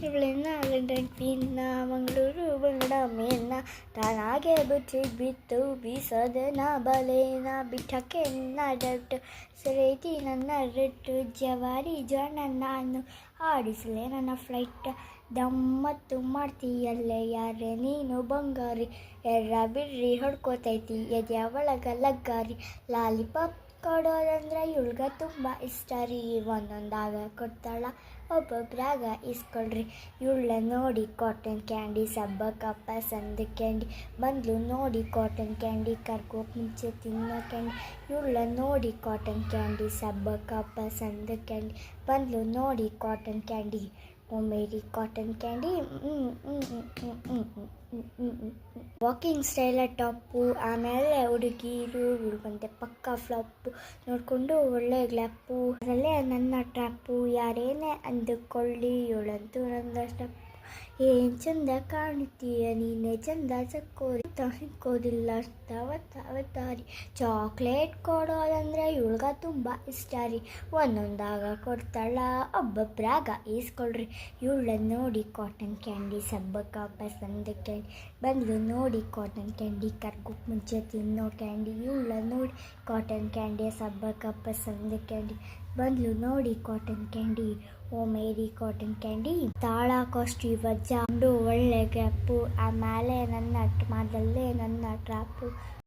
ಇವಳನ್ನ ಲಂಡನ್ ಮಂಗಳೂರು ಬಂಗಡ ಮೇಲ್ನ ತಾನಾಗೆ ಬಿತ್ತು ಬೀಸೋದನ ಬಲೇನ ಬಿಟ್ಟಕ್ಕೆ ನನ್ನ ಡಟ್ ಸರೇತಿ ನನ್ನ ರೆಟ್ಟು ಜವಾರಿ ಜಾಣ ನಾನು ಆಡಿಸಲೇ ನನ್ನ ಫ್ಲೈಟ್ ದಮ್ಮತ್ತು ಮಾಡ್ತೀಯಲ್ಲೇ ಯಾರೇ ನೀನು ಬಂಗಾರಿ ಎರ್ರ ಬಿರ್ರಿ ಹೊಡ್ಕೋತೈತಿ ಎದೆ ಒಳಗ ಲಗ್ಗಾರಿ ಲಾಲಿಪಾಪ್ ಕೊಡೋದಂದ್ರೆ ಇವಳ್ಗ ತುಂಬ ಇಷ್ಟ ರೀ ಒಂದೊಂದಾಗ ಕೊಡ್ತಾಳ ಒಬ್ಬೊಬ್ರಾಗ ಇಸ್ಕೊಳ್ರಿ ಇವಳ ನೋಡಿ ಕಾಟನ್ ಕ್ಯಾಂಡಿ ಸಬ್ಬಕ್ಕಪ್ಪ ಸಂದ ಕ್ಯಾಂಡಿ ಬಂದ್ಲು ನೋಡಿ ಕಾಟನ್ ಕ್ಯಾಂಡಿ ಕರ್ಕೋಕ್ ಮುಂಚೆ ತಿನ್ನೋ ಕ್ಯಾಂಡಿ ಇವಳ ನೋಡಿ ಕಾಟನ್ ಕ್ಯಾಂಡಿ ಸಬ್ಬಕ್ಕಪ್ಪ ಸಂದ ಕ್ಯಾಂಡಿ ಬಂದ್ಲು ನೋಡಿ ಕಾಟನ್ ಕ್ಯಾಂಡಿ ಓ ಮೇರಿ ಕಾಟನ್ ಕ್ಯಾಂಡಿ ವಾಕಿಂಗ್ ಸ್ಟೈಲ ಟಾಪು ಆಮೇಲೆ ಹುಡುಗಿರು ಬಂದೆ ಪಕ್ಕ ಫ್ಲಾಪು ನೋಡಿಕೊಂಡು ಒಳ್ಳೆ ಗ್ಲ್ಯಾಪು ಅದರಲ್ಲೇ ನನ್ನ ಟ್ರ್ಯಾಪು ಯಾರೇನೇ ಅಂದುಕೊಳ್ಳಿ ಇವಳಂತೂ ನನ್ನ ಸ್ಟೆಪ್ ಏನು ಚಂದ ಕಾಣುತ್ತೀಯ ನೀನೆ ಚಂದ ಸಕ್ಕೋರಿ ಸಿಕ್ಕೋದಿಲ್ಲ ತಾವತ್ತಾರಿ ಚಾಕ್ಲೇಟ್ ಕೊಡೋದಂದ್ರೆ ಇವಳ್ಗ ತುಂಬ ಇಷ್ಟ ರೀ ಒಂದೊಂದಾಗ ಕೊಡ್ತಾಳ ಒಬ್ಬೊಬ್ರಾಗ ಈಸ್ಕೊಳ್ರಿ ಇವಳ ನೋಡಿ ಕಾಟನ್ ಕ್ಯಾಂಡಿ ಸಬ್ಬಕ್ಕ ಸಂದ ಕ್ಯಾಂಡಿ ಬಂದ್ಲು ನೋಡಿ ಕಾಟನ್ ಕ್ಯಾಂಡಿ ಕರ್ಕೋಕ್ ಮುಂಚೆ ತಿನ್ನೋ ಕ್ಯಾಂಡಿ ಇವಳ ನೋಡಿ ಕಾಟನ್ ಕ್ಯಾಂಡಿ ಸಬ್ಬಕ್ಕಪ್ಪ ಸಂದ ಕ್ಯಾಂಡಿ ಬಂದ್ಲು ನೋಡಿ ಕಾಟನ್ ಕ್ಯಾಂಡಿ ಓ ಮೇರಿ ಕಾಟನ್ ಕ್ಯಾಂಡಿ ತಾಳ ಕಾಸ್ಟಿ ವಜ್ಜ ಒಳ್ಳೆ ಗ್ಯಾಪು ಆಮೇಲೆ ನನ್ನ ಮೊದಲೇ ನನ್ನ ಟ್ರಾಪು